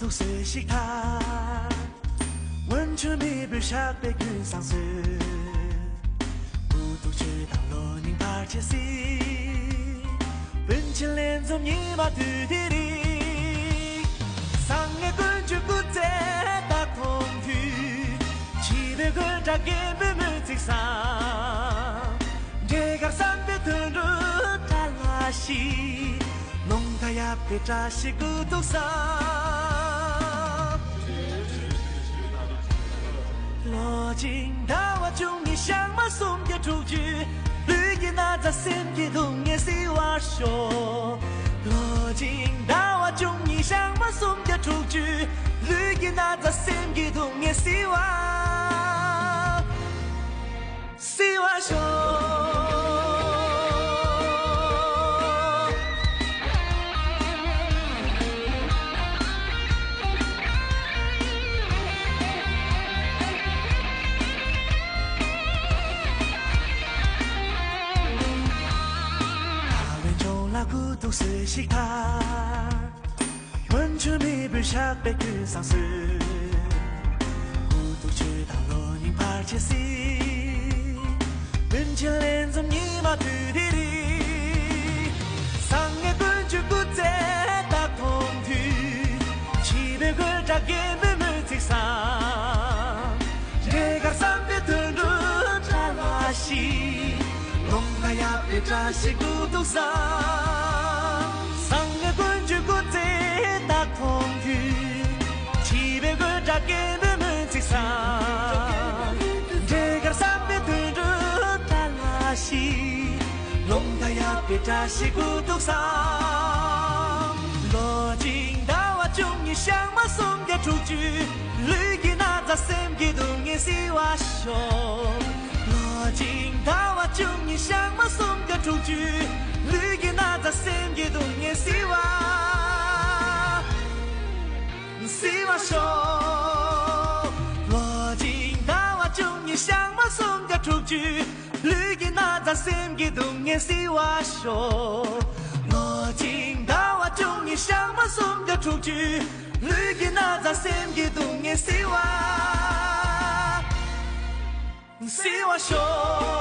都随喜他，温泉没被下被云上色，孤独知道罗宁帕切西，本钱连从你把土地里，上个滚就不在大空虚，七百个扎给被门子上，这个三百头路扎拉西。弄他呀，别扎西骨头上。罗金大瓦中你想嘛送的出去，绿叶那在身体中也是瓦说。罗金大瓦中你想嘛送的出去，绿叶那在身体中也是瓦说。孤独随喜他，温泉没被下被云上色，孤独知道罗宁帕切西，本钱连从你把土地里，上个滚就不在大空虚，七百个扎给被门子上，这个三百头路扎拉西。弄他呀，别扎西骨头上，上个滚就滚在大空虚，七百个扎给被门子上，这个三百头路扎拉西，弄他呀，别扎西骨头上，罗金大瓦中你想嘛送的出去，绿叶那在身边东也是瓦说。罗金大瓦中你想嘛送个出去，绿叶那在身边东也是瓦说。罗金大瓦中你想嘛送个出去，绿叶那在身边东也是瓦说。罗金大瓦中你想嘛送个出去，绿叶那在身边东也是瓦说。